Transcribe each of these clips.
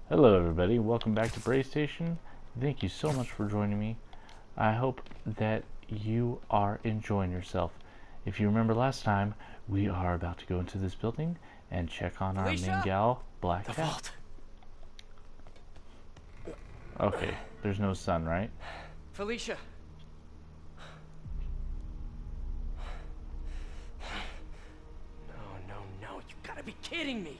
Hello everybody, welcome back to Bray Station. Thank you so much for joining me. I hope that you are enjoying yourself. If you remember last time, we are about to go into this building and check on our main gal, Black Cat. Vault. Okay, there's no sun, right? Felicia. No, you gotta be kidding me.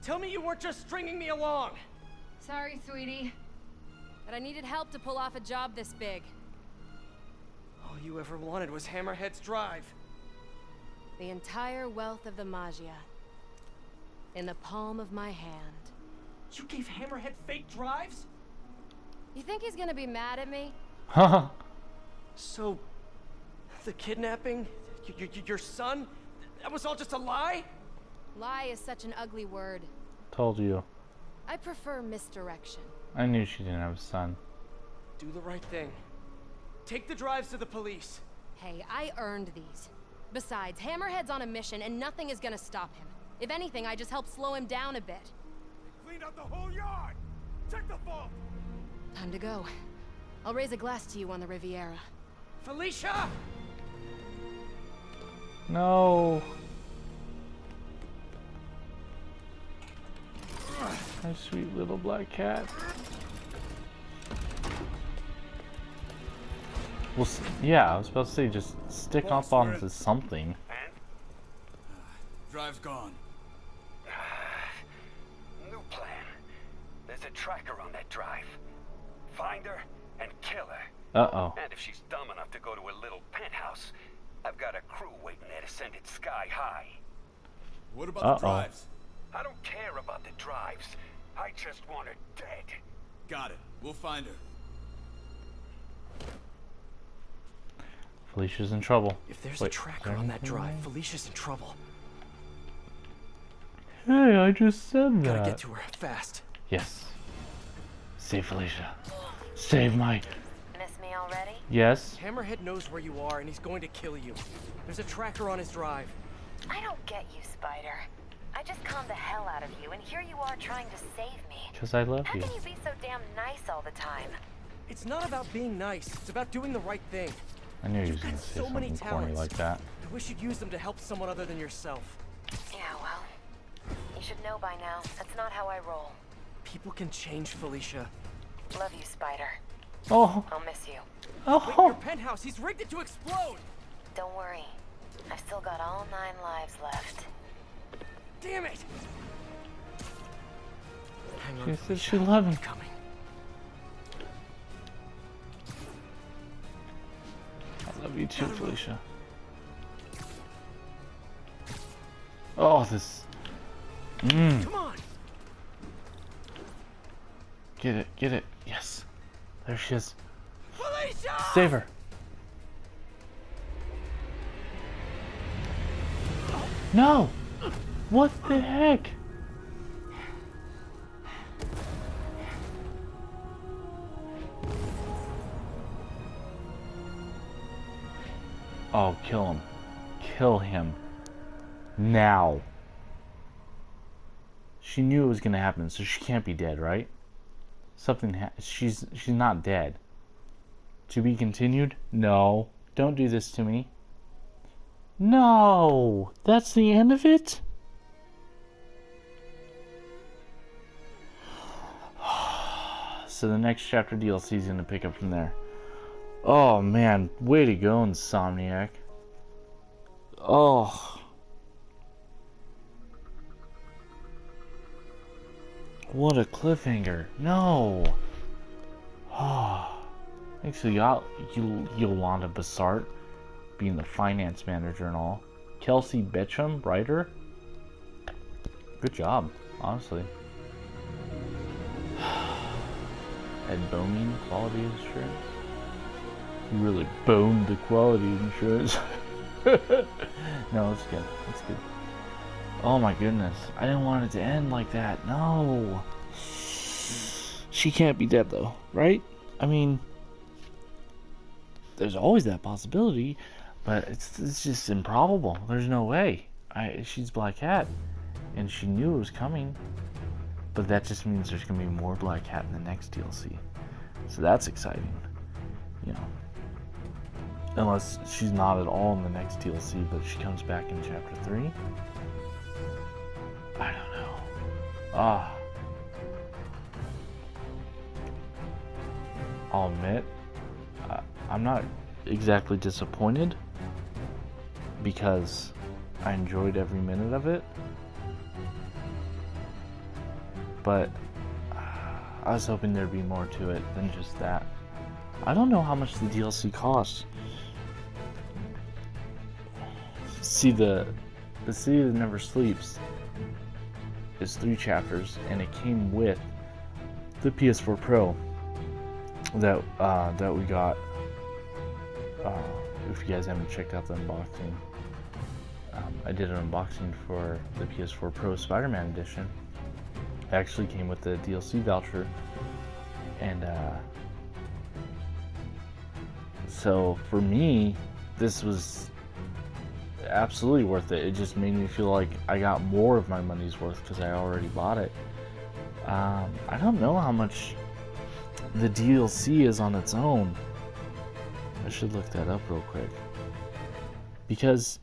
Tell me you weren't just stringing me along. Sorry, sweetie, but I needed help to pull off a job this big. All you ever wanted was Hammerhead's drive. The entire wealth of the Magia in the palm of my hand. You gave Hammerhead fake drives? You think he's gonna be mad at me? Haha. So, the kidnapping, your son, that was all just a lie? Lie is such an ugly word. Told you. I prefer misdirection. I knew she didn't have a son. Do the right thing. Take the drives to the police. Hey, I earned these. Besides, Hammerhead's on a mission and nothing is gonna stop him. If anything, I just help slow him down a bit. Cleaned out the whole yard! Check the vault! Time to go. I'll raise a glass to you on the Riviera. Felicia! No. My sweet little black cat. Well, yeah, I was about to say, just stick up onto something. Drive's gone. New plan. There's a tracker on that drive. Find her and kill her. Uh-oh. And if she's dumb enough to go to her little penthouse, I've got a crew waiting there to send it sky high. What about the drives? I don't care about the drives. I just want her dead. Got it. We'll find her. Felicia's in trouble. If there's a tracker on that drive, Felicia's in trouble. Hey, I just said that. Gotta get to her fast. Yes. Save Felicia. Save my... Miss me already? Yes? Hammerhead knows where you are and he's going to kill you. There's a tracker on his drive. I don't get you, Spider. I just calmed the hell out of you, and here you are trying to save me. Because I love How you. can you be so damn nice all the time? It's not about being nice, it's about doing the right thing. I knew he was You've going got to say so many something corny talents. like that. I wish you'd use them to help someone other than yourself. Yeah, well, you should know by now. That's not how I roll. People can change, Felicia. Love you, Spider. Oh! I'll miss you. Wait, your Oh! penthouse, he's rigged it to explode! Don't worry. I've still got all 9 lives left. Damn it! Hang on, She said Felicia. she loved me. I'm coming. I love you too, Felicia. Oh, this... Come on! Get it, get it. Yes. There she is. Felicia! Save her. No! What the heck? Oh, kill him. Kill him. Now. She knew it was gonna happen, so she can't be dead, right? She's not dead. To be continued? No. Don't do this to me. No! That's the end of it? So the next chapter DLC is gonna pick up from there. Oh man, way to go, Insomniac. Oh. What a cliffhanger. No. Oh. Thanks to Yolanda Bassart being the finance manager and all. Kelsey Betcham, writer. Good job, honestly. Ed Boning, quality assurance. You really boned the quality insurance. No, it's good. It's good. Oh my goodness. I didn't want it to end like that. No. She can't be dead though, right? I mean, there's always that possibility, but it's just improbable. There's no way. she's Black Hat, and she knew it was coming. But that just means there's gonna be more Black Hat in the next DLC, so that's exciting. You know, unless she's not at all in the next DLC, but she comes back in Chapter 3. I don't know. I'll admit, I'm not exactly disappointed because I enjoyed every minute of it, but I was hoping there'd be more to it than just that. I don't know how much the DLC costs. See, the City That Never Sleeps is 3 chapters, and it came with the PS4 Pro that we got. If you guys haven't checked out the unboxing, I did an unboxing for the PS4 Pro Spider-Man edition. It actually came with the DLC voucher, and so for me, this was absolutely worth it. It just made me feel like I got more of my money's worth because I already bought it. I don't know how much the DLC is on its own. I should look that up real quick, because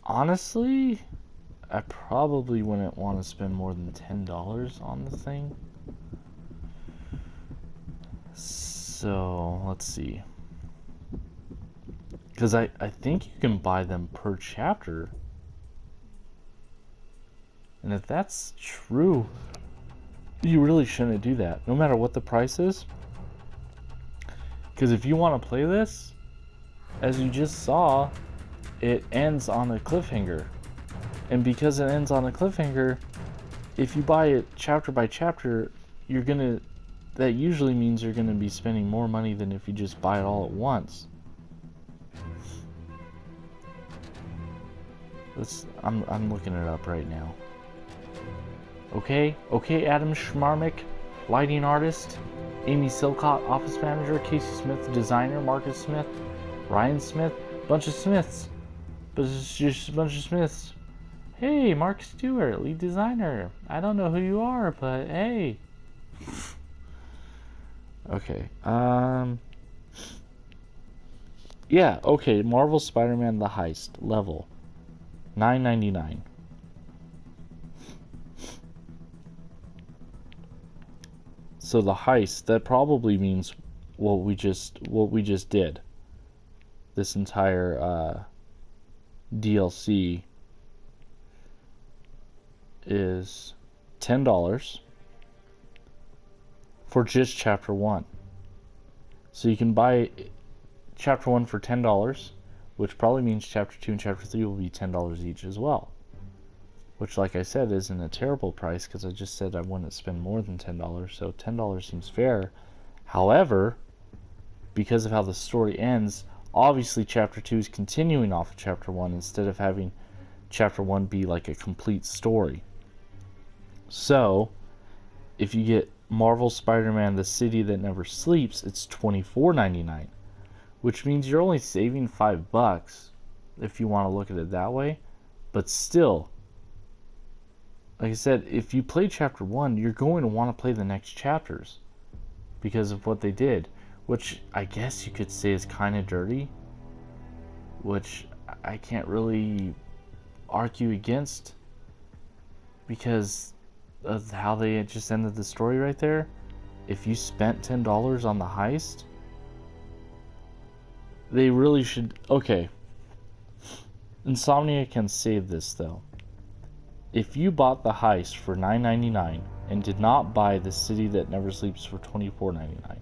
honestly, I probably wouldn't want to spend more than $10 on the thing. So let's see, because I think you can buy them per chapter, and if that's true, you really shouldn't do that, no matter what the price is. Because if you want to play this, as you just saw, it ends on a cliffhanger. And because it ends on a cliffhanger, if you buy it chapter by chapter, that usually means you're gonna be spending more money than if you just buy it all at once. I'm looking it up right now. Okay, Adam Schmarmick, lighting artist. Amy Silcott, office manager. Casey Smith, designer. Marcus Smith, Ryan Smith. Bunch of Smiths. But it's just a bunch of Smiths. Hey, Mark Stewart, lead designer. I don't know who you are, but hey. Okay. Yeah, okay. Marvel Spider-Man The Heist. Level. $9.99. So the heist, that probably means what we just did. This entire DLC is $10 for just chapter 1. So you can buy chapter 1 for $10, which probably means chapter 2 and chapter 3 will be $10 each as well. Which, like I said, isn't a terrible price, because I just said I wouldn't spend more than $10, so $10 seems fair. However, because of how the story ends, obviously chapter 2 is continuing off of chapter 1 instead of having chapter 1 be like a complete story. So, if you get Marvel Spider-Man The City That Never Sleeps, it's $24.99, which means you're only saving $5 if you want to look at it that way. But still, like I said, if you play chapter 1, you're going to want to play the next chapters because of what they did, which I guess you could say is kind of dirty, which I can't really argue against because of how they just ended the story right there. If you spent $10 on the heist, they really should. Okay, Insomnia can save this though. If you bought the heist for $9.99 and did not buy The City That Never Sleeps for $24.99,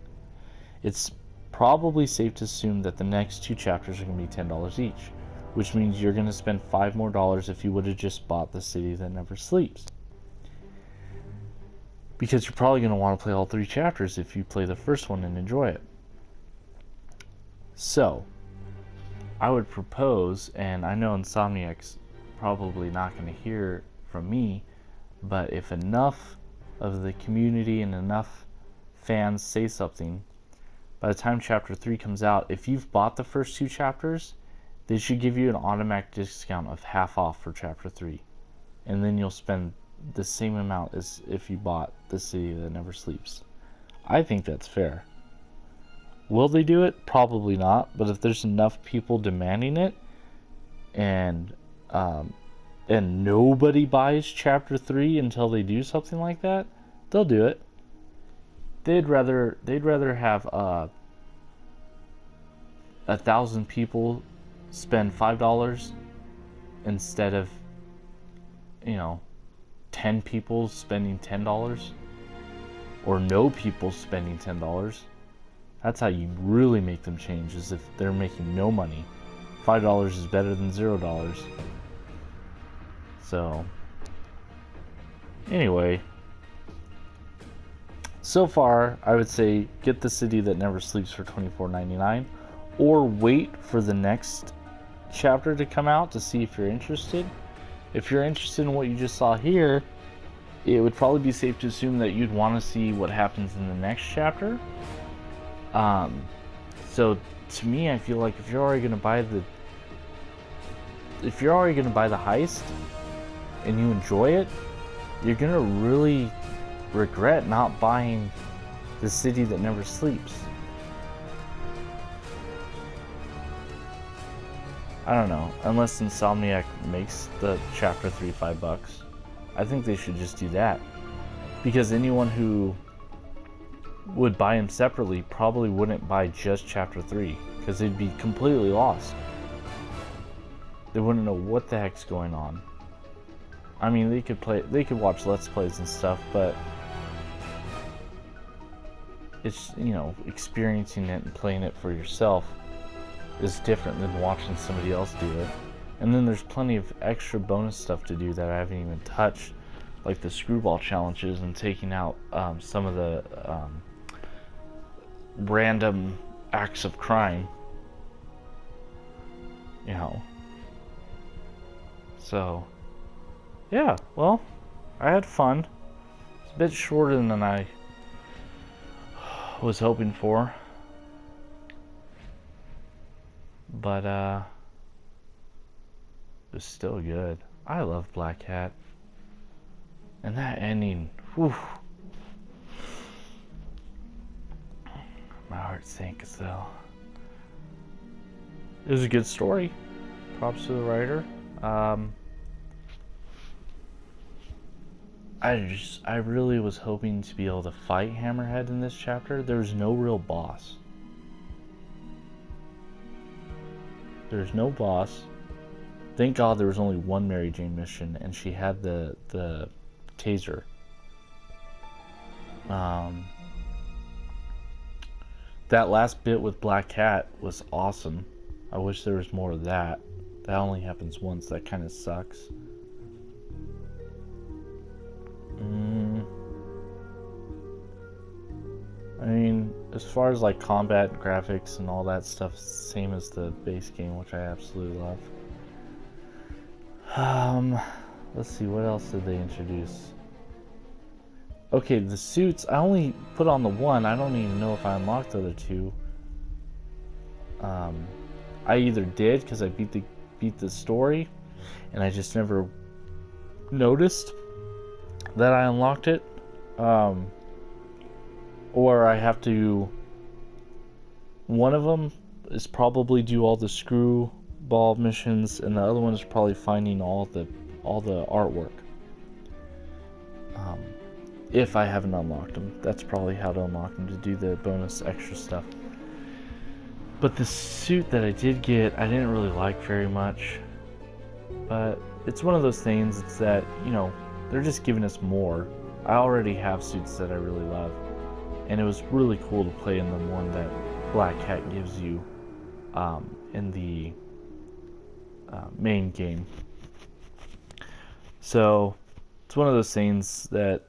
it's probably safe to assume that the next 2 chapters are going to be $10 each, which means you're going to spend $5 more if you would have just bought The City That Never Sleeps. Because you're probably going to want to play all 3 chapters if you play the first one and enjoy it. So, I would propose, and I know Insomniac's probably not going to hear from me, but if enough of the community and enough fans say something, by the time chapter 3 comes out, if you've bought the first 2 chapters They should give you an automatic discount of half off for Chapter 3. And then you'll spend the same amount as if you bought The City That Never Sleeps. I think that's fair. Will they do it? Probably not. But if there's enough people demanding it, and nobody buys Chapter 3 until they do something like that, they'll do it. They'd rather have 1,000 people spend $5 instead of, 10 people spending $10, or no people spending $10. That's how you really make them change, is if they're making no money. $5 is better than $0. So, anyway, so far I would say get The City That Never Sleeps for $24.99, or wait for the next chapter to come out to see if you're interested. If you're interested in what you just saw here, it would probably be safe to assume that you'd want to see what happens in the next chapter. So to me, I feel like if you're already gonna buy the heist and you enjoy it, you're gonna really regret not buying The City That Never Sleeps. I don't know, unless Insomniac makes the Chapter 3 $5. I think they should just do that. Because anyone who would buy them separately probably wouldn't buy just Chapter 3, because they'd be completely lost. They wouldn't know what the heck's going on. I mean, they could watch Let's Plays and stuff, but it's, experiencing it and playing it for yourself is different than watching somebody else do it. And then there's plenty of extra bonus stuff to do that I haven't even touched, like the screwball challenges and taking out some of the random acts of crime. So, yeah, well, I had fun. It's a bit shorter than I was hoping for. But, it was still good. I love Black Hat. And that ending, whew. My heart sank as though. It was a good story. Props to the writer. I really was hoping to be able to fight Hammerhead in this chapter. There was no real boss. There's no boss. Thank God there was only one Mary Jane mission, and she had the taser. That last bit with Black Cat was awesome. I wish there was more of that. That only happens once. That kind of sucks. I mean, as far as like combat graphics and all that stuff, same as the base game, which I absolutely love. Let's see, what else did they introduce? Okay, the suits, I only put on the one. I don't even know if I unlocked the other two. I either did because I beat the story, and I just never noticed that I unlocked it. Or I have to. One of them is probably do all the screwball missions, and the other one is probably finding all the artwork. If I haven't unlocked them, that's probably how to unlock them, to do the bonus extra stuff. But the suit that I did get, I didn't really like very much. But it's one of those things. It's that, they're just giving us more. I already have suits that I really love. And it was really cool to play in the one that Black Cat gives you in the main game. So it's one of those things that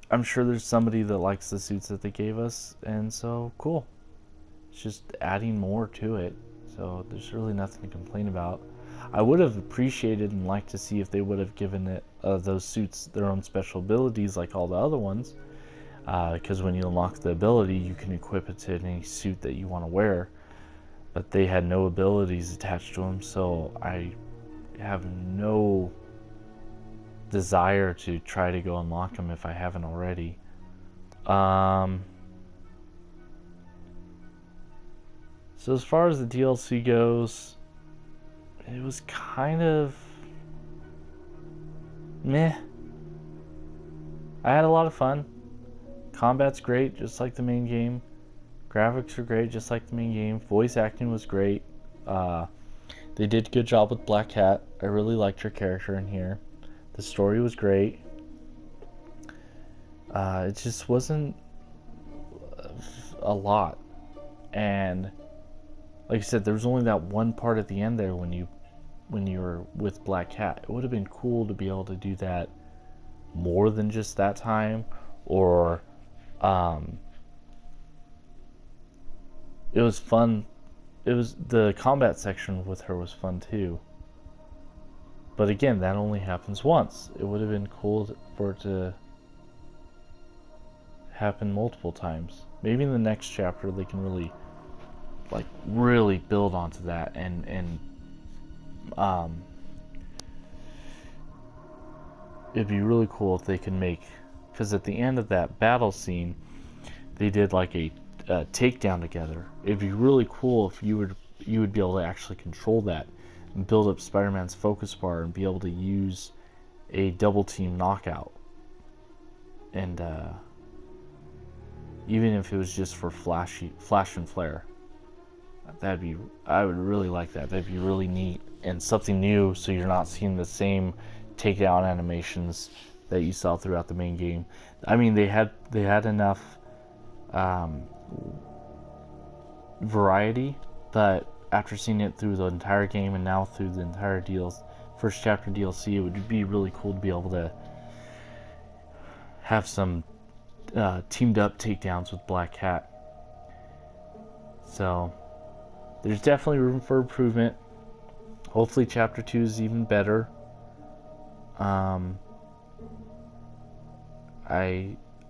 I'm sure there's somebody that likes the suits that they gave us, and so cool. It's just adding more to it, so there's really nothing to complain about. I would have appreciated and liked to see if they would have given it those suits their own special abilities like all the other ones, because when you unlock the ability, you can equip it to any suit that you want to wear. but they had no abilities attached to them, so I have no desire to try to go unlock them if I haven't already. So as far as the DLC goes, it was kind of meh. I had a lot of fun. Combat's great, just like the main game. Graphics are great, just like the main game. Voice acting was great. They did a good job with Black Cat. I really liked her character in here. The story was great. It just wasn't a lot. And like I said, there was only that one part at the end there when you were with Black Cat. It would have been cool to be able to do that more than just that time, or it was fun. It was the combat section with her was fun too. But again, that only happens once. It would have been cool for it to happen multiple times. Maybe in the next chapter they can really build onto that and it'd be really cool if they can make, because at the end of that battle scene they did like a takedown together. It'd be really cool if you would be able to actually control that and build up Spider-Man's focus bar and be able to use a double team knockout. And even if it was just for flash and flare, I would really like that. That'd be really neat and something new, so you're not seeing the same takedown animations that you saw throughout the main game. I mean, they had enough variety, but after seeing it through the entire game and now through the entire first chapter DLC, it would be really cool to be able to have some teamed up takedowns with Black Cat. So there's definitely room for improvement. Hopefully chapter 2 is even better. I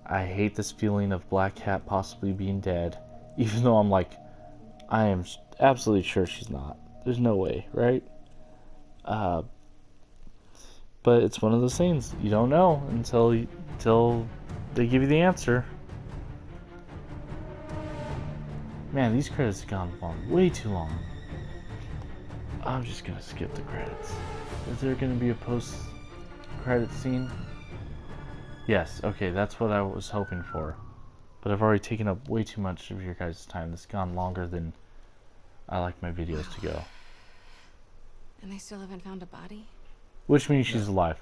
hate this feeling of Black Cat possibly being dead, even though I am absolutely sure she's not. There's no way, right? But it's one of those things, you don't know until they give you the answer. Man, these credits have gone on way too long. I'm just gonna skip the credits. Is there gonna be a post-credit scene? Yes, okay, that's what I was hoping for. But I've already taken up way too much of your guys' time. This has gone longer than I like my videos to go. And they still haven't found a body? Which means she's alive.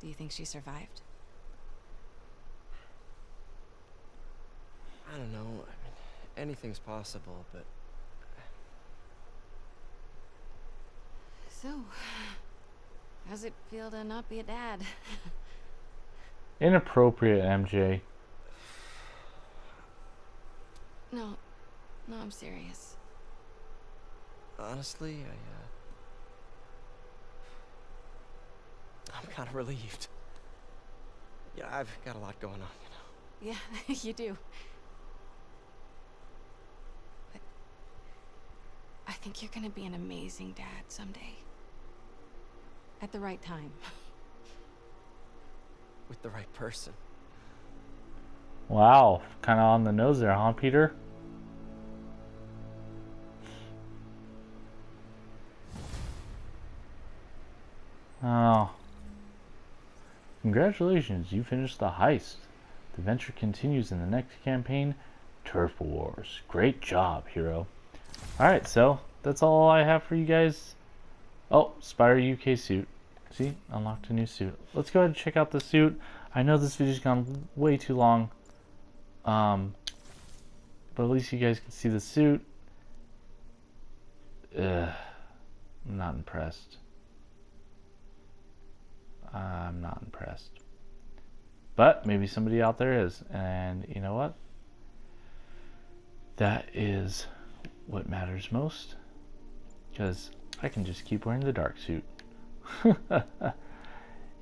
Do you think she survived? I don't know. I mean, anything's possible, but... So, how's it feel to not be a dad? Inappropriate, MJ. No, I'm serious. Honestly, I'm kind of relieved. Yeah, I've got a lot going on, you know. Yeah, you do. But I think you're gonna be an amazing dad someday. At the right time. With the right person. Wow, kind of on the nose there, huh, Peter? Oh. Congratulations, you finished the heist. The adventure continues in the next campaign, Turf Wars. Great job, hero. Alright, so that's all I have for you guys. Oh, Spider UK suit. See, unlocked a new suit. Let's go ahead and check out the suit. I know this video's gone way too long. But at least you guys can see the suit. I'm not impressed. I'm not impressed. But maybe somebody out there is. And you know what? That is what matters most. Because I can just keep wearing the dark suit.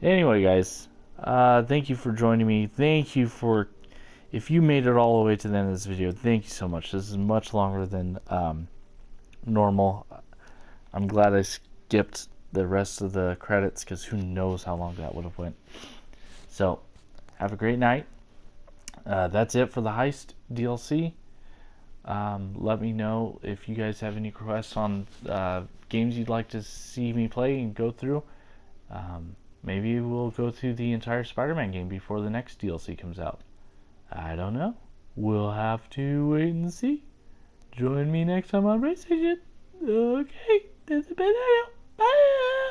Anyway, guys. Thank you for joining me. Thank you for If you made it all the way to the end of this video, thank you so much. This is much longer than normal. I'm glad I skipped the rest of the credits because who knows how long that would have went. So, have a great night. That's it for the Heist DLC. Let me know if you guys have any requests on games you'd like to see me play and go through. Maybe we'll go through the entire Spider-Man game before the next DLC comes out. I don't know. We'll have to wait and see. Join me next time on Race Station. Okay, that's a bit now. Bye!